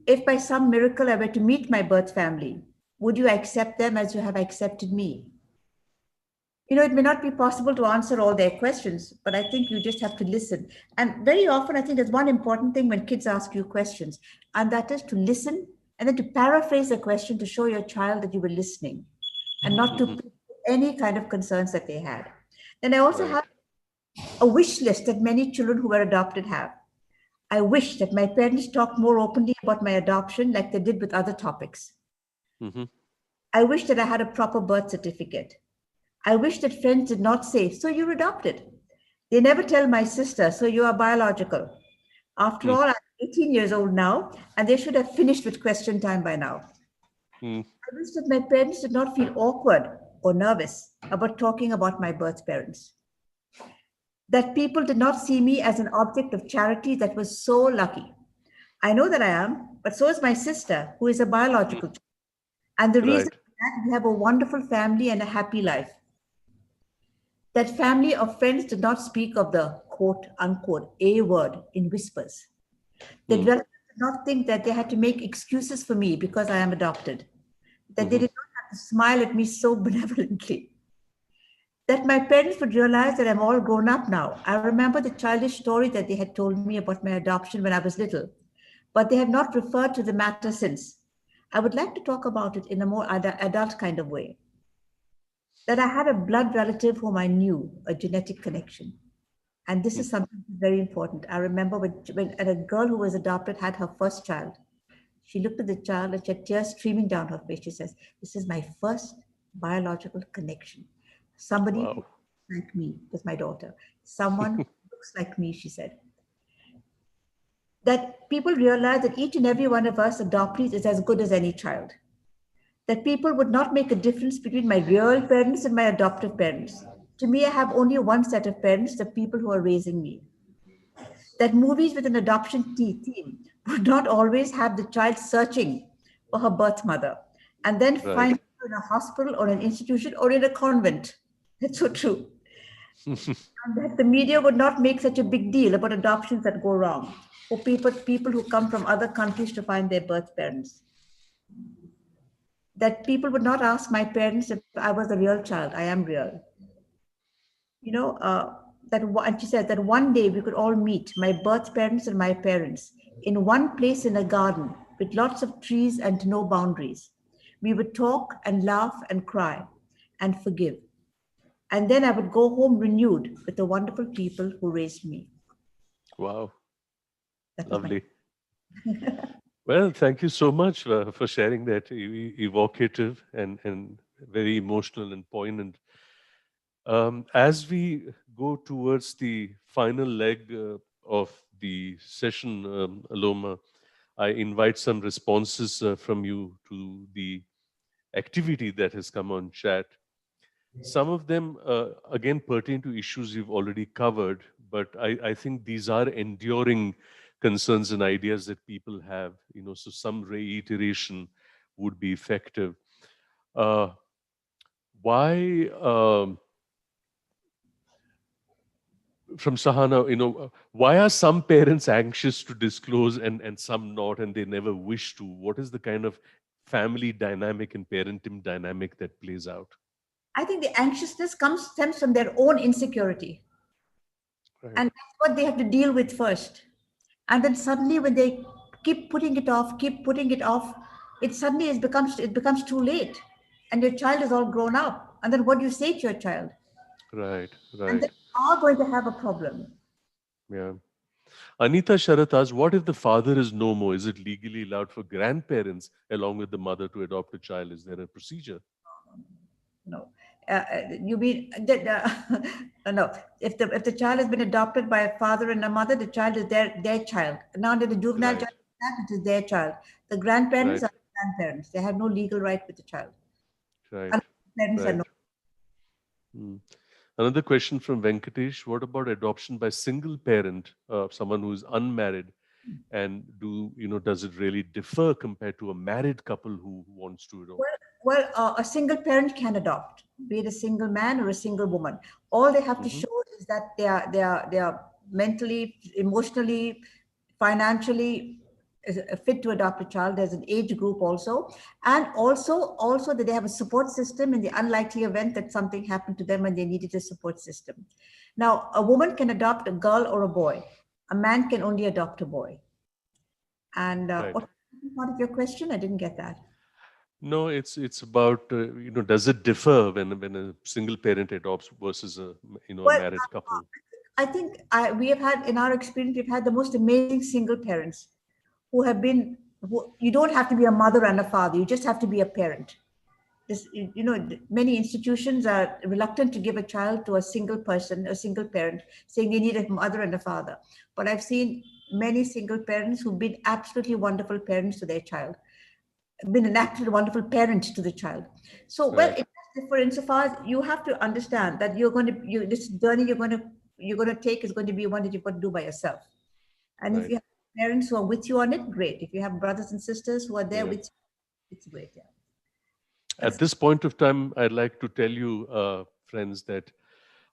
If by some miracle I were to meet my birth family, would you accept them as you have accepted me? You know, it may not be possible to answer all their questions, but I think you just have to listen. And very often, I think there's one important thing when kids ask you questions, and that is to listen and then to paraphrase the question to show your child that you were listening and not to put any kind of concerns that they had. Then I also have a wish list that many children who were adopted have. I wish that my parents talked more openly about my adoption like they did with other topics. I wish that I had a proper birth certificate. I wish that friends did not say, so you're adopted. They never tell my sister, so you are biological. After all, I'm 18 years old now, and they should have finished with question time by now. I wish that my parents did not feel awkward or nervous about talking about my birth parents. That people did not see me as an object of charity that was so lucky. I know that I am, but so is my sister, who is a biological child. And the reason is that we have a wonderful family and a happy life. That family of friends did not speak of the quote unquote A word in whispers. That relatives did not think that they had to make excuses for me because I am adopted. That they did not have to smile at me so benevolently. That my parents would realize that I'm all grown up now. I remember the childish story that they had told me about my adoption when I was little, but they have not referred to the matter since. I would like to talk about it in a more adult kind of way. That I had a blood relative whom I knew, a genetic connection. And this is something very important. I remember when a girl who was adopted had her first child. She looked at the child and she had tears streaming down her face. She says, this is my first biological connection. Somebody who looks like me, was my daughter. Someone who looks like me, she said. That people realize that each and every one of us adoptees is as good as any child. That people would not make a difference between my real parents and my adoptive parents. To me, I have only one set of parents, the people who are raising me. That movies with an adoption theme would not always have the child searching for her birth mother and then find her in a hospital or an institution or in a convent. That's so true. And that the media would not make such a big deal about adoptions that go wrong for people who come from other countries to find their birth parents. That people would not ask my parents if I was a real child. I am real. You know, and she said that one day we could all meet, my birth parents and my parents, in one place in a garden with lots of trees and no boundaries. We would talk and laugh and cry and forgive. And then I would go home renewed with the wonderful people who raised me. Wow. Lovely. Well, thank you so much for sharing that evocative and very emotional and poignant. As we go towards the final leg of the session, Aloma, I invite some responses from you to the activity that has come on chat. Some of them, again, pertain to issues you've already covered, but I think these are enduring concerns and ideas that people have, so some reiteration would be effective. Uh, why, from Sahana, why are some parents anxious to disclose and some not, and they never wish to? What is the kind of family dynamic and parenting dynamic that plays out? I think the anxiousness stems from their own insecurity. Right, And that's what they have to deal with first. And then suddenly when they keep putting it off, it becomes too late. And your child is all grown up. And then what do you say to your child? right, And then right. you are going to have a problem. Yeah. Anita Sharat asks, what if the father is no more? Is it legally allowed for grandparents along with the mother to adopt a child? Is there a procedure? No. You mean that no? If the child has been adopted by a father and a mother, the child is their child. Now under the juvenile Right, justice act, it is their child. The grandparents right, are grandparents. They have no legal right with the child. right, And parents are right. no. Hmm. Another question from Venkatesh. What about adoption by single parent, someone who is unmarried? And does it really differ compared to a married couple who wants to adopt? A single parent can adopt, be it a single man or a single woman. All they have to Hmm. show is that they are mentally, emotionally, financially fit to adopt a child. There's an age group also, and also that they have a support system in the unlikely event that something happened to them and they needed a support system. Now, a woman can adopt a girl or a boy. A man can only adopt a boy. And Right. what part of your question? I didn't get that. No, it's about does it differ when a single parent adopts versus a Well, married couple? I think we have had, in our experience, we've had the most amazing single parents who have been, you don't have to be a mother and a father, you just have to be a parent. Many institutions are reluctant to give a child to a single person, a single parent, saying they need a mother and a father. But I've seen many single parents who've been absolutely wonderful parents to their child, been an absolutely wonderful parent to the child. So, well, Right, it does differ insofar as you have to understand that this journey you're going to take is going to be one that you've got to do by yourself. And if right. you have parents who are with you on it, great. If you have brothers and sisters who are there Yeah. with you, it's great. Yeah. At That's this point of time, I'd like to tell you, friends, that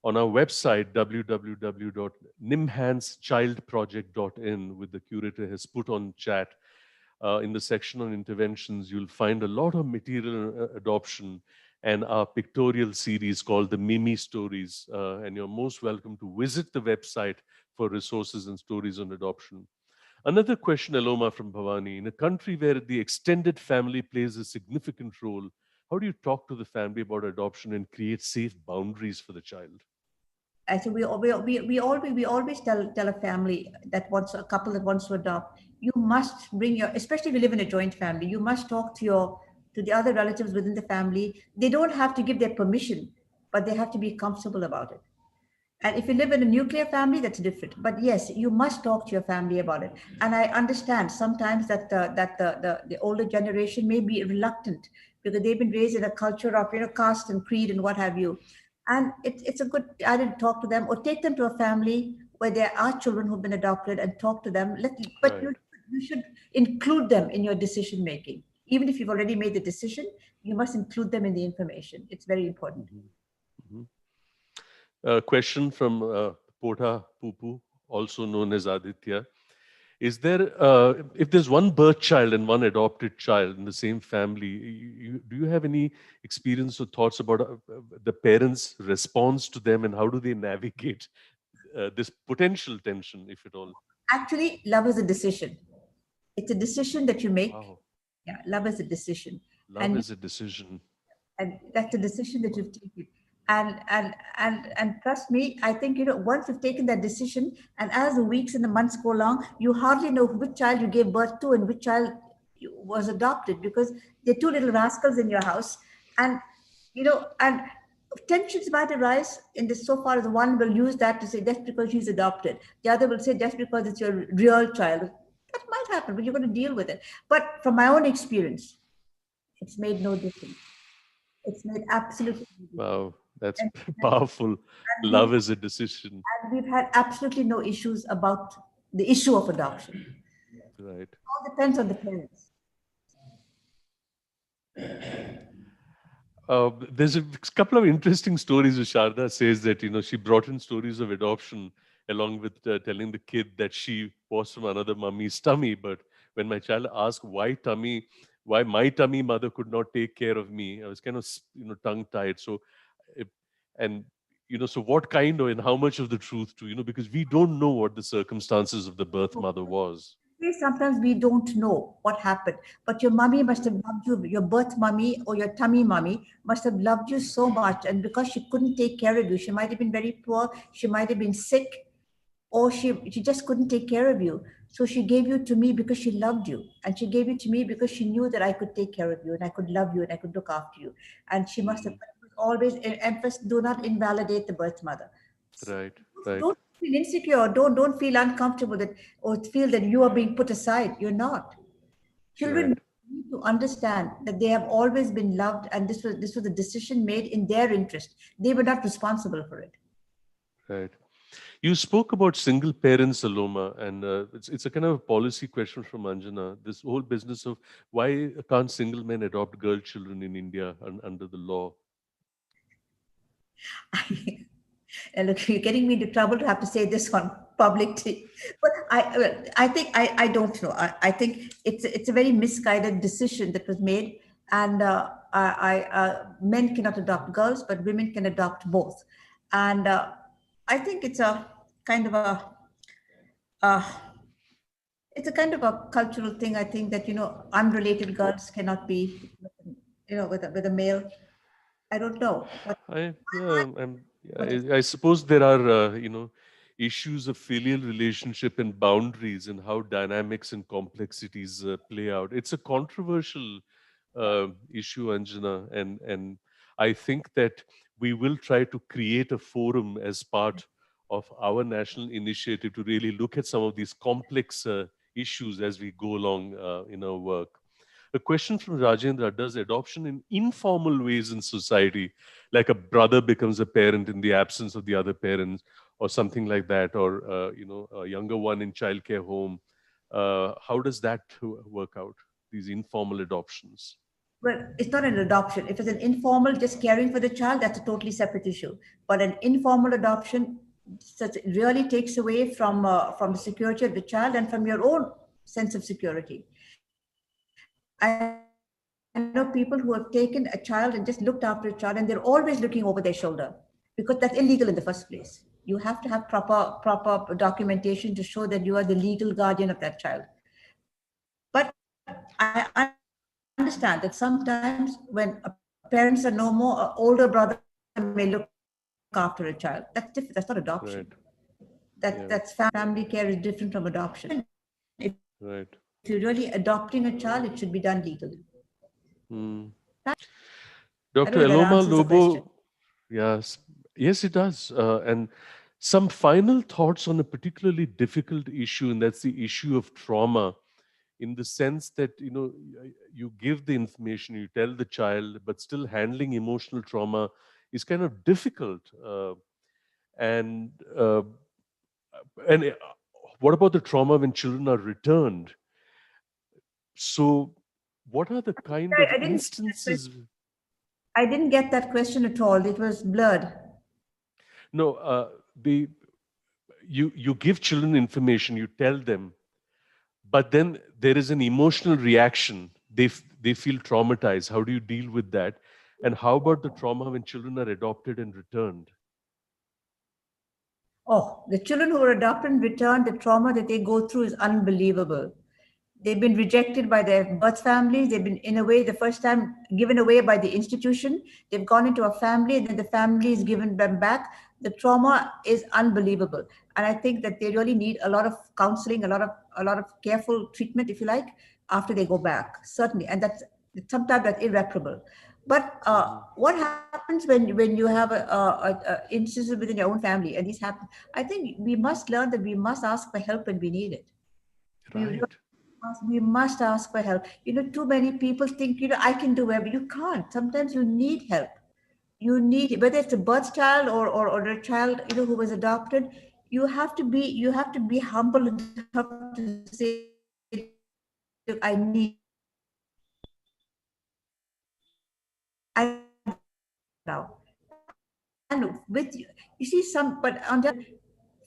on our website, www.nimhanschildproject.in, with the curator has put on chat, in the section on interventions, you'll find a lot of material on adoption and our pictorial series called the Mimi Stories. And you're most welcome to visit the website for resources and stories on adoption. Another question, Aloma, from Bhavani. In a country where the extended family plays a significant role, how do you talk to the family about adoption and create safe boundaries for the child? I think we always tell a family that wants a couple that wants to adopt, you must bring your, especially if you live in a joint family, you must talk to the other relatives within the family. They don't have to give their permission, but they have to be comfortable about it. And if you live in a nuclear family, that's different. But yes, you must talk to your family about it. And I understand sometimes that the older generation may be reluctant because they've been raised in a culture of caste and creed and what have you. And it's a good idea to talk to them or take them to a family where there are children who've been adopted and talk to them. But Right. you should include them in your decision making. Even if you've already made the decision, you must include them in the information. It's very important. Mhm. Mhm. A question from Pota Pupu, also known as Aditya. Is there, if there's one birth child and one adopted child in the same family, do you have any experience or thoughts about the parents' response to them and how do they navigate this potential tension, if at all? Actually, love is a decision. It's a decision that you make. Wow. Yeah, love is a decision. Love And is a decision. and that's a decision that you've taken. And trust me, I think once you've taken that decision, and as the weeks and the months go along, you hardly know which child you gave birth to and which child was adopted, because they're two little rascals in your house. And tensions might arise in this, so far as one will use that to say just because she's adopted, the other will say just because it's your real child. That might happen, but you're going to deal with it. But from my own experience, it's made no difference. It's made absolutely no difference. Wow. That's And, powerful. and, we've, Love is a decision. and we've had absolutely no issues about the issue of adoption. Right. All depends on the parents. There's a couple of interesting stories where Sharda says that, she brought in stories of adoption along with telling the kid that she was from another mummy's tummy. But when my child asked why my tummy mother could not take care of me, I was kind of, tongue tied. So, if- and, so what kind of and how much of the truth to, because we don't know what the circumstances of the birth mother was. Sometimes we don't know what happened, but your mummy must have loved you. Your birth mummy or your tummy mummy must have loved you so much. And because she couldn't take care of you, she might have been very poor, she might have been sick, or she just couldn't take care of you. So she gave you to me because she loved you. And she gave you to me because she knew that I could take care of you and I could love you and I could look after you. And she must have Hmm. always emphasized, do not invalidate the birth mother. Right, right, Don't feel insecure. Don't feel uncomfortable that or feel that you are being put aside. You're not. Children right, need to understand that they have always been loved, and this was a decision made in their interest. They were not responsible for it. right. You spoke about single parents, Aloma, and it's a kind of a policy question from Anjana. This whole business of why can't single men adopt girl children in India under the law? And look, you're getting me into trouble to have to say this on public. But I think I don't know. I think it's a very misguided decision that was made, and men cannot adopt girls, but women can adopt both. And I think it's a kind of uh, it's a kind of a cultural thing. I think that unrelated girls cannot be with a male. I don't know, but I suppose there are issues of filial relationship and boundaries and how dynamics and complexities play out. It's a controversial issue, Anjana, and I think that we will try to create a forum as part of our national initiative to really look at some of these complex issues as we go along in our work. A question from Rajendra: does adoption in informal ways in society, like a brother becomes a parent in the absence of the other parents, or something like that, or a younger one in childcare home, how does that work out? These informal adoptions. well, it's not an adoption. If it's an informal, just caring for the child, that's a totally separate issue. But an informal adoption really takes away from the security of the child and from your own sense of security. I know people who have taken a child and just looked after a child, and they're always looking over their shoulder because that's illegal in the first place. You have to have proper documentation to show that you are the legal guardian of that child. But I understand that sometimes when parents are no more, an older brother may look after a child. That's different. That's not adoption. That's family care is different from Right. adoption. Yeah. And if you're really Right. adopting a child, it should be done legally. Hmm. I don't know Dr. if that Aloma answers the question. Lobo, yes, yes, it does. And some final thoughts on a particularly difficult issue, and that's the issue of trauma, in the sense that you give the information, you tell the child, but still handling emotional trauma is kind of difficult. And what about the trauma when children are returned? So, what are the kind of I didn't get that instances? question. I didn't get that question at all. It was blurred. No, the you give children information, you tell them, but then there is an emotional reaction. They feel traumatized. How do you deal with that? And how about the trauma when children are adopted and returned? Oh, the children who are adopted and returned, the trauma that they go through is unbelievable. They've been rejected by their birth families. They've been, in a way, the first time given away by the institution. They've gone into a family, and then the family is given them back. The trauma is unbelievable, and I think that they really need a lot of counseling, a lot of careful treatment, if you like, after they go back. Certainly, and sometimes that's irreparable. But Mhm. what happens when you have instances within your own family and these happen? I think we must learn that we must ask for help when we need it. We really Right. we must ask for help. Too many people think, I can do everything. You can't. Sometimes you need help. You need, whether it's a birth child or a child, who was adopted, you have to be humble enough to say, look, I need your help now. And with you see some, but on the other hand,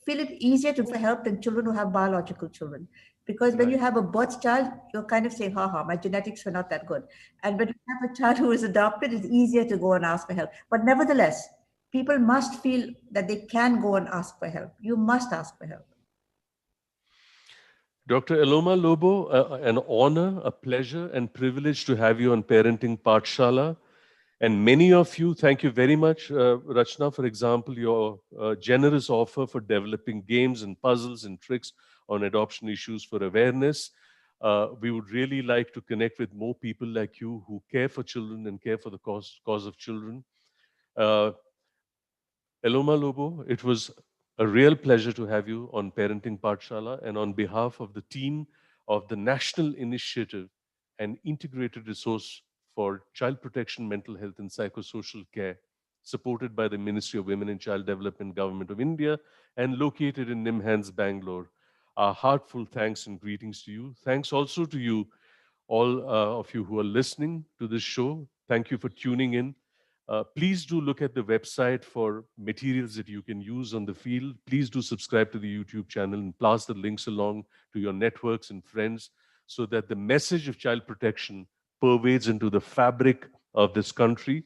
feel it easier to for help than children who have biological children. Because when you Right. have a birth child, you're kind of saying, ha ha, my genetics were not that good. And when you have a child who is adopted, it's easier to go and ask for help. But nevertheless, people must feel that they can go and ask for help. You must ask for help. Dr. Aloma Lobo, an honor, a pleasure, and privilege to have you on Parenting Pathshala. And many of you, thank you very much, Rachna, for example, your generous offer for developing games and puzzles and tricks on adoption issues for awareness. We would really like to connect with more people like you who care for children and care for the cause of children. Uh, Aloma Lobo, it was a real pleasure to have you on Parenting Pathshala, and on behalf of the team of the National Initiative and Integrated Resource for Child Protection, Mental Health and Psychosocial Care, supported by the Ministry of Women and Child Development, Government of India, and located in NIMHANS, Bangalore. Our heartfelt thanks and greetings to you. Thanks also to you, all of you who are listening to this show. Thank you for tuning in. Please do look at the website for materials that you can use on the field. Please do subscribe to the YouTube channel and pass the links along to your networks and friends so that the message of child protection pervades into the fabric of this country.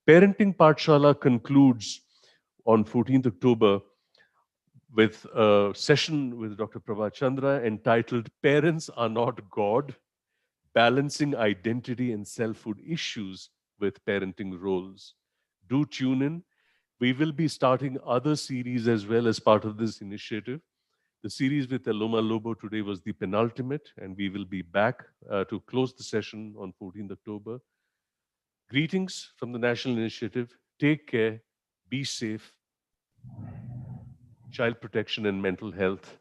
Parenting Pathshala concludes on 14th October with a session with Dr. Prabha Chandra entitled Parents Are Not God, Balancing Identity and Selfhood Issues with Parenting Roles. Do tune in. We will be starting other series as well as part of this initiative. The series with Aloma Lobo today was the penultimate, and we will be back to close the session on 14th October. Greetings from the National Initiative. Take care, be safe. Child protection and mental health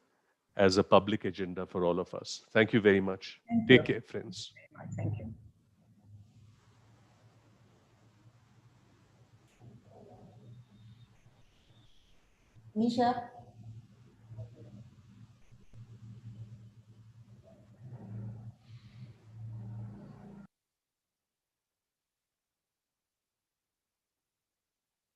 as a public agenda for all of us. Thank you very much. Thank you. Take care, friends. Thank you. Nisha.